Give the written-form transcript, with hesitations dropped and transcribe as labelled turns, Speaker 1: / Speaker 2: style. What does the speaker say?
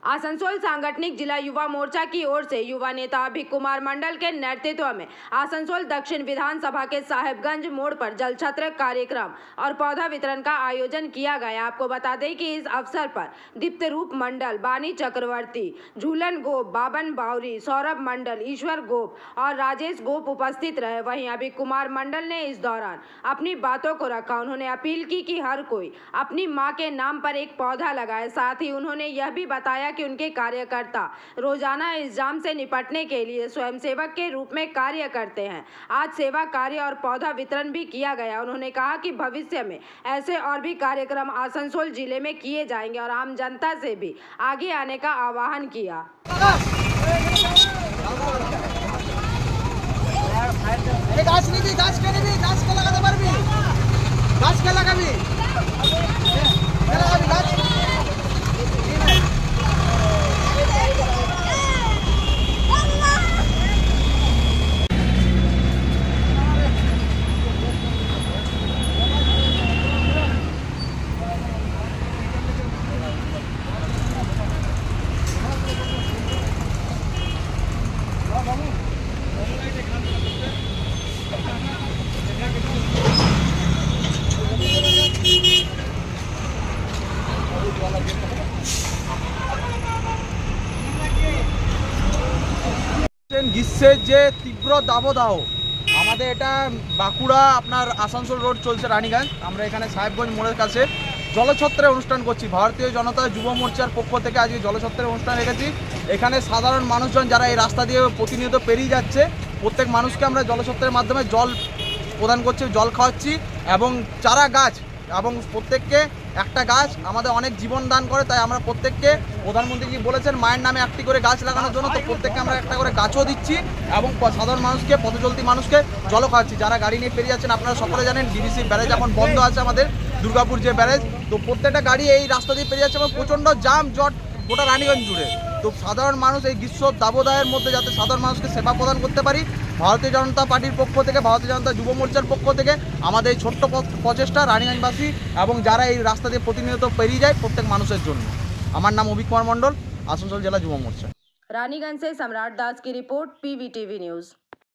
Speaker 1: आसनसोल सांगठनिक जिला युवा मोर्चा की ओर से युवा नेता अभिक कुमार मंडल के नेतृत्व में आसनसोल दक्षिण विधानसभा के साहेबगंज मोड़ पर जल छत्र कार्यक्रम और पौधा वितरण का आयोजन किया गया। आपको बता दें कि इस अवसर पर दीप्तरूप मंडल, बानी चक्रवर्ती, झूलन गोप, बाबन बावरी, सौरभ मंडल, ईश्वर गोप और राजेश गोप उपस्थित रहे। वहीं अभिक कुमार मंडल ने इस दौरान अपनी बातों को रखा। उन्होंने अपील की कि हर कोई अपनी मां के नाम पर एक पौधा लगाए। साथ ही उन्होंने यह भी बताया कि उनके कार्यकर्ता रोजाना इस जाम से निपटने के लिए स्वयंसेवक के रूप में कार्य करते हैं। आज सेवा कार्य और पौधा वितरण भी किया गया। उन्होंने कहा कि भविष्य में ऐसे और भी कार्यक्रम आसनसोल जिले में किए जाएंगे और आम जनता से भी आगे आने का आह्वान किया।
Speaker 2: গ্রীষ্মের যে তীব্র দাবদাহ আমাদের এটা বাঁকুড়া আপনার আসানসোল রোড চলছে রানীগঞ্জ। আমরা এখানে সাহেবগঞ্জ মোড়ের কাছে জলছত্রের অনুষ্ঠান করছি। ভারতীয় জনতা যুব মোর্চার পক্ষ থেকে আজকে জলছত্রের অনুষ্ঠান রেখেছি। এখানে সাধারণ মানুষজন যারা এই রাস্তা দিয়ে প্রতিনিয়ত পেরিয়ে যাচ্ছে প্রত্যেক মানুষকে আমরা জলছত্রের মাধ্যমে জল প্রদান করছি, জল খাওয়াচ্ছি এবং চারা গাছ এবং প্রত্যেককে একটা গাছ আমাদের অনেক জীবন দান করে। তাই আমরা প্রত্যেককে প্রধানমন্ত্রী বলেছেন মায়ের নামে একটি করে গাছ লাগানোর জন্য, তো প্রত্যেককে আমরা একটা করে গাছও দিচ্ছি এবং সাধারণ মানুষকে, পথচলতি মানুষকে জলও খাওয়াচ্ছি। যারা গাড়ি নিয়ে পেরিয়ে যাচ্ছেন আপনারা সকলে জানেন ডিবিসি ব্যারেজ এখন বন্ধ আছে, আমাদের দুর্গাপুর যে ব্যারেজ, তো প্রত্যেকটা গাড়ি এই রাস্তা দিয়ে পেরিয়ে যাচ্ছে এবং প্রচণ্ড জাম জট গোটা রানীগঞ্জ জুড়ে। তো সাধারণ মানুষ এই গ্রীষ্ম দাবদাহের মধ্যে যাতে সাধারণ মানুষকে সেবা প্রদান করতে পারি, ভারতীয় জনতা পার্টির পক্ষ থেকে, ভারতীয় জনতা যুব মোর্চার পক্ষ থেকে আমাদের এই ছোট্ট প্রচেষ্টা রানীগঞ্জবাসী এবং যারা এই রাস্তা দিয়ে প্রতিনিয়ত পেরিয়ে যায় প্রত্যেক মানুষের জন্য। আমার নাম অভিক কুমার মণ্ডল, আসানসোল জেলা যুব মোর্চা।
Speaker 1: रानीगंज से सम्राट दास की रिपोर्ट, PVTV न्यूज़।